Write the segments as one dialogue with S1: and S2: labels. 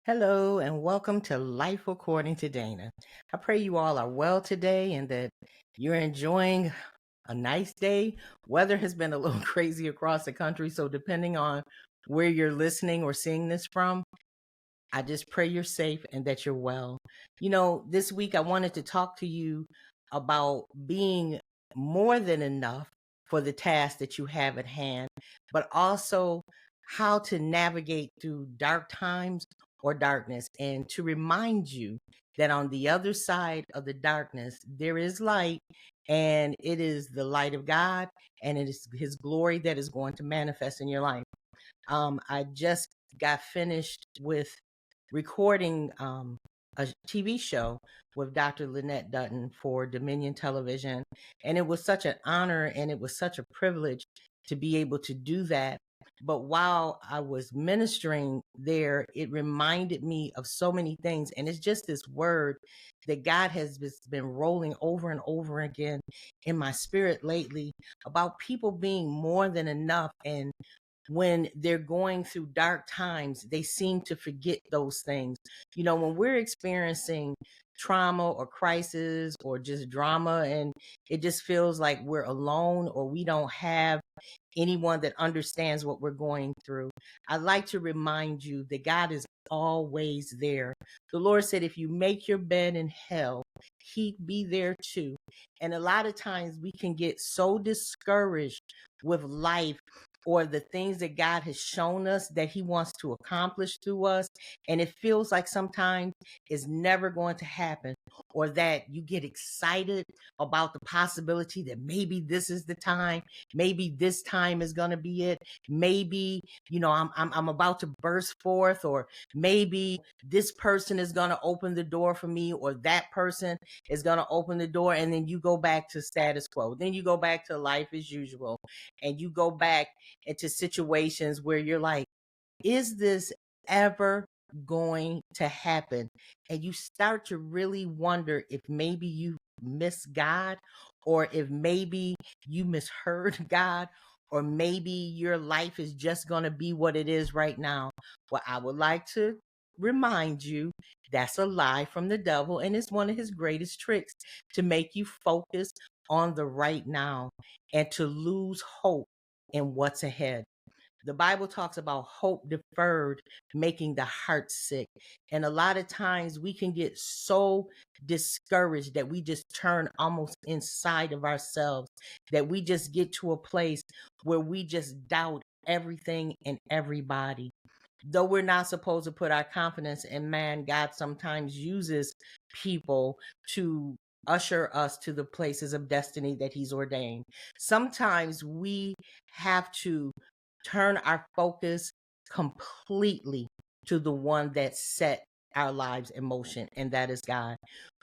S1: Hello and welcome to Life According to Dana. I pray you all are well today and that you're enjoying a nice day. Weather has been a little crazy across the country, so depending on where you're listening or seeing this from, I just pray you're safe and that you're well. This week I wanted to talk to you about being more than enough for the task that you have at hand, but also how to navigate through dark times or darkness, and to remind you that on the other side of the darkness, there is light, and it is the light of God, and it is His glory that is going to manifest in your life. I just got finished with recording a TV show with Dr. Lynette Dutton for Dominion Television. And it was such an honor and it was such a privilege to be able to do that. But while I was ministering there, it reminded me of so many things. And it's just this word that God has been rolling over and over again in my spirit lately about people being more than enough. And when they're going through dark times, they seem to forget those things. When we're experiencing trauma or crisis or just drama, and it just feels like we're alone or we don't have anyone that understands what we're going through, I'd like to remind you that God is always there. The Lord said, if you make your bed in hell, He'd be there too. And a lot of times we can get so discouraged with life or the things that God has shown us that He wants to accomplish through us. And it feels like sometimes it's never going to happen, or that you get excited about the possibility that maybe this is the time, maybe this time is going to be it. Maybe, I'm about to burst forth, or maybe this person is going to open the door for me, or that person is going to open the door. And then you go back to status quo. Then you go back to life as usual. And you go back into situations where you're like, is this ever going to happen? And you start to really wonder if maybe you miss God, or if maybe you misheard God, or maybe your life is just going to be what it is right now. Well, I would like to remind you that's a lie from the devil, and it's one of his greatest tricks to make you focus on the right now and to lose hope in what's ahead. The Bible talks about hope deferred making the heart sick. And a lot of times we can get so discouraged that we just turn almost inside of ourselves, that we just get to a place where we just doubt everything and everybody. Though we're not supposed to put our confidence in man, God sometimes uses people to usher us to the places of destiny that He's ordained. Sometimes we have to turn our focus completely to the one that set our lives in motion, and that is God.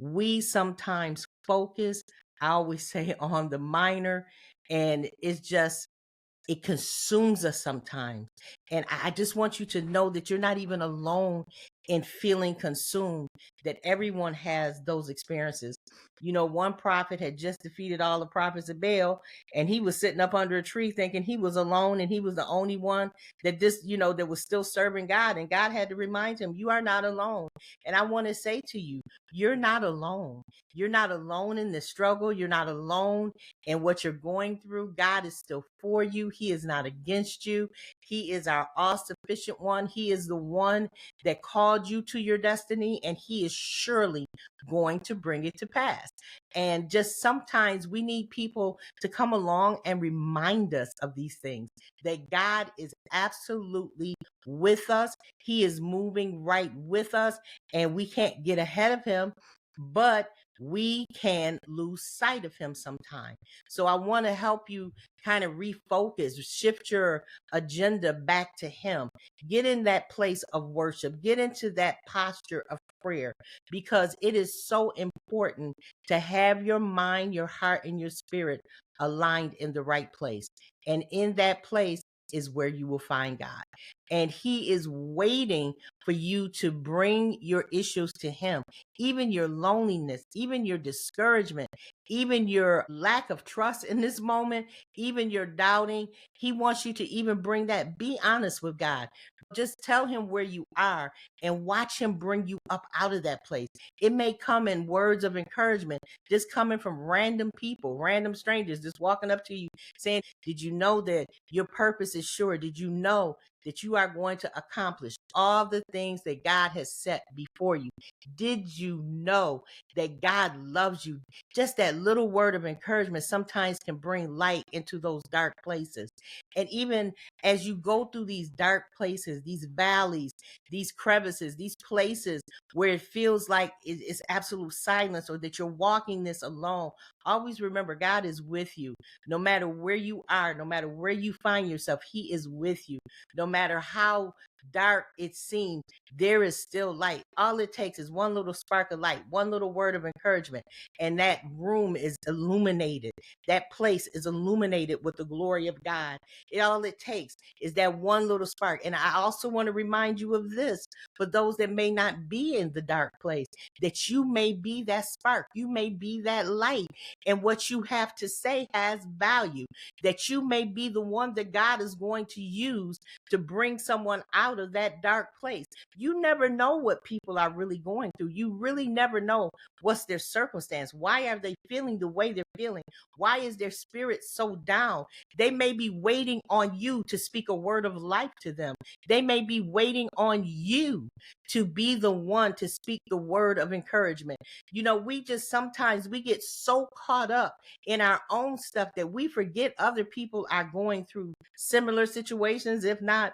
S1: We sometimes focus, I always say, on the minor, and it consumes us sometimes. And I just want you to know that you're not even alone in feeling consumed, that everyone has those experiences. One prophet had just defeated all the prophets of Baal, and he was sitting up under a tree thinking he was alone and he was the only one that was still serving God. And God had to remind him, you are not alone. And I want to say to you, you're not alone. You're not alone in the struggle. You're not alone in what you're going through. God is still for you. He is not against you. He is our all-sufficient one. He is the one that called you to your destiny, and He is surely going to bring it to pass. And just sometimes we need people to come along and remind us of these things, that God is absolutely with us. He is moving right with us, and we can't get ahead of Him, but we can lose sight of Him sometime. So I want to help you kind of refocus, shift your agenda back to Him. Get in that place of worship. Get into that posture of prayer, because it is so important to have your mind, your heart, and your spirit aligned in the right place. And in that place is where you will find God. And He is waiting for you to bring your issues to Him, even your loneliness, even your discouragement. even your lack of trust in this moment, even your doubting. He wants you to even bring that. Be honest with God. Just tell him where you are and watch him bring you up out of that place. It may come in words of encouragement, just coming from random people, random strangers, just walking up to you saying, did you know that your purpose is sure? Did you know that you are going to accomplish all the things that God has set before you? Did you know that God loves you? Just that little word of encouragement sometimes can bring light into those dark places. And even as you go through these dark places, these valleys, these crevices, these places where it feels like it's absolute silence or that you're walking this alone, always remember God is with you. No matter where you are, no matter where you find yourself, he is with you. No matter how dark it seems, there is still light. All it takes is one little spark of light, one little word of encouragement, and that room is illuminated. That place is illuminated with the glory of God. All it takes is that one little spark. And I also want to remind you of this for those that may not be in the dark place, that you may be that spark, you may be that light, and what you have to say has value, that you may be the one that God is going to use to bring someone out of that dark place. You never know what people are really going through. You really never know what's their circumstance. Why are they feeling the way they're feeling? Why is their spirit so down? They may be waiting on you to speak a word of life to them. They may be waiting on you to be the one to speak the word of encouragement. You know, sometimes we get so caught up in our own stuff that we forget other people are going through similar situations, if not,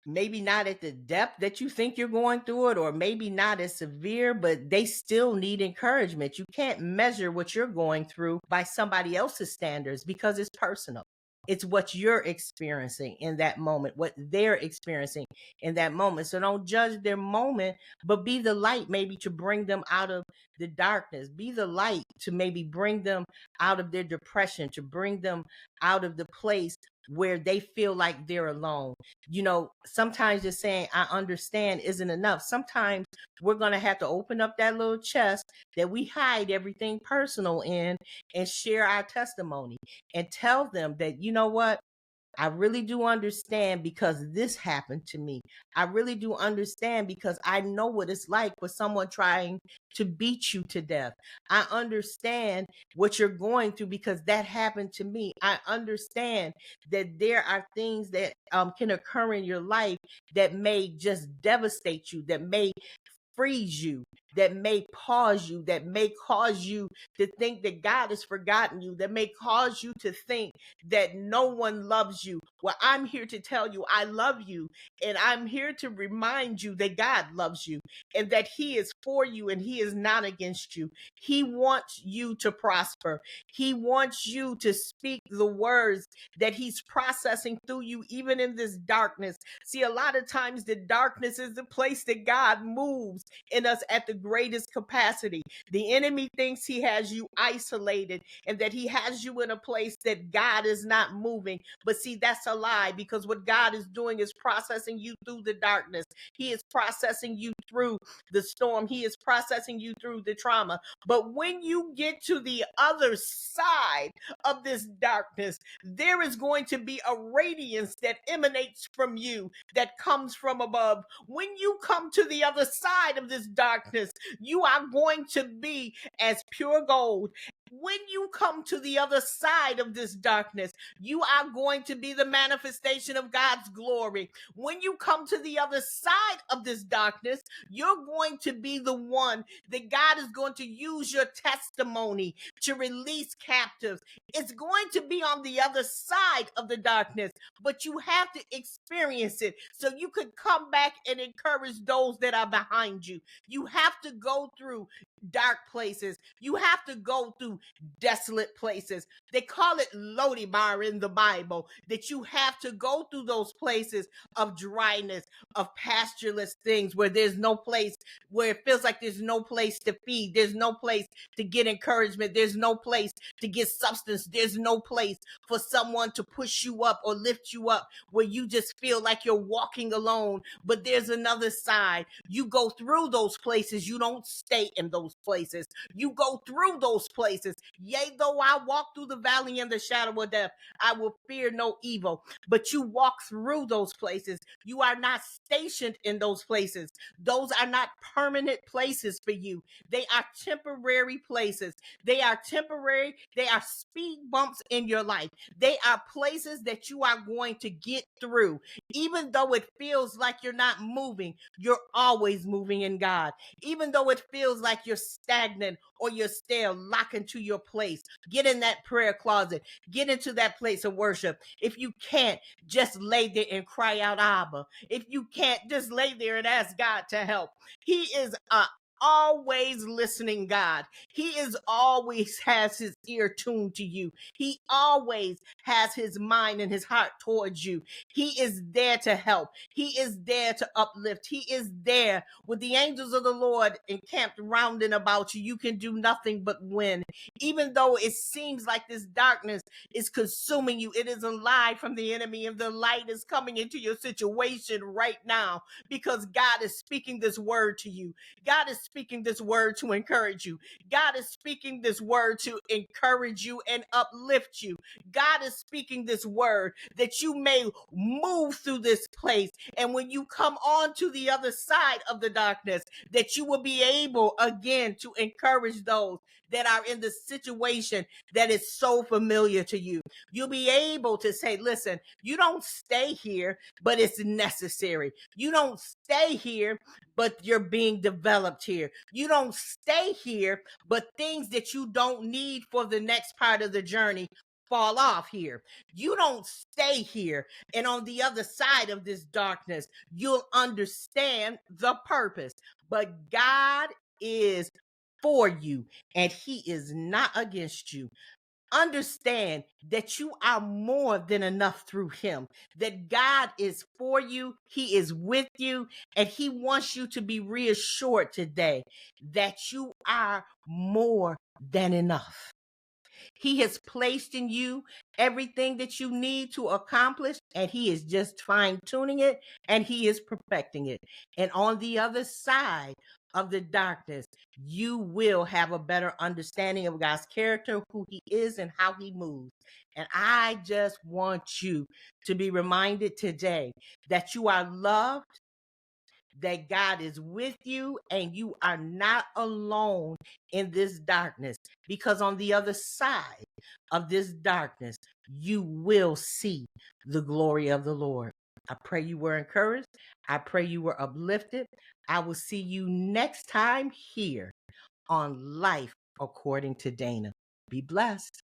S1: maybe not at the depth that you think you're going through it, or maybe not as severe, but they still need encouragement. You can't measure what you're going through by somebody else's standards because it's personal. It's what you're experiencing in that moment, what they're experiencing in that moment. So don't judge their moment, but be the light maybe to bring them out of the darkness. Be the light to maybe bring them out of their depression, to bring them out of the place where they feel like they're alone. You know, sometimes just saying, I understand isn't enough. Sometimes we're going to have to open up that little chest that we hide everything personal in and share our testimony and tell them that, you know what? I really do understand because this happened to me. I really do understand because I know what it's like for someone trying to beat you to death. I understand what you're going through because that happened to me. I understand that there are things that can occur in your life that may just devastate you, that may freeze you, that may pause you, that may cause you to think that God has forgotten you, that may cause you to think that no one loves you. Well, I'm here to tell you I love you, and I'm here to remind you that God loves you and that he is for you and he is not against you. He wants you to prosper. He wants you to speak the words that he's processing through you, even in this darkness. See, a lot of times the darkness is the place that God moves in us at the greatest capacity. The enemy thinks he has you isolated and that he has you in a place that God is not moving. But see, that's a lie, because what God is doing is processing you through the darkness. He is processing you through the storm. He is processing you through the trauma. But when you get to the other side of this darkness, there is going to be a radiance that emanates from you, that comes from above. When you come to the other side of this darkness, you are going to be as pure gold. When you come to the other side of this darkness, you are going to be the manifestation of God's glory. When you come to the other side of this darkness, you're going to be the one that God is going to use your testimony to release captives. It's going to be on the other side of the darkness, but you have to experience it so you can come back and encourage those that are behind you. You have to go through dark places. You have to go through desolate places. They call it Lodibar in the Bible, that you have to go through those places of dryness, of pastureless things where there's no place, where it feels like there's no place to feed. There's no place to get encouragement. There's no place to get substance. There's no place for someone to push you up or lift you up, where you just feel like you're walking alone. But there's another side. You go through those places. You don't stay in those places. You go through those places. Yea, though I walk through the valley in the shadow of death, I will fear no evil. But you walk through those places. You are not stationed in those places. Those are not permanent places for you. They are temporary places. They are temporary. They are speed bumps in your life. They are places that you are going to get through. Even though it feels like you're not moving, you're always moving in God. Even though it feels like you're stagnant or you're stale, lock into your place. Get in that prayer closet. Get into that place of worship. If you can't, just lay there and cry out, Abba. If you can't, just lay there and ask God to help. He is always listening God. He is always has his ear tuned to you. He always has his mind and his heart towards you. He is there to help. He is there to uplift. He is there with the angels of the Lord encamped round and about you. You can do nothing but win. Even though it seems like this darkness is consuming you, it is a lie from the enemy, and the light is coming into your situation right now because God is speaking this word to you. God is speaking this word to encourage you. God is speaking this word to encourage you and uplift you. God is speaking this word that you may move through this place. And when you come on to the other side of the darkness, that you will be able again to encourage those that are in the situation that is so familiar to you. You'll be able to say, listen, you don't stay here, but it's necessary. You don't stay here, but you're being developed here. You don't stay here, but things that you don't need for the next part of the journey fall off here. You don't stay here. And on the other side of this darkness, you'll understand the purpose. But God is for you, and he is not against you. Understand that you are more than enough through him, that God is for you, he is with you, and he wants you to be reassured today that you are more than enough. He has placed in you everything that you need to accomplish, and he is just fine tuning it and he is perfecting it. And on the other side of the darkness, you will have a better understanding of God's character, who he is, and how he moves. And I just want you to be reminded today that you are loved, that God is with you, and you are not alone in this darkness, because on the other side of this darkness, you will see the glory of the Lord. I pray you were encouraged. I pray you were uplifted. I will see you next time here on Life According to Dana. Be blessed.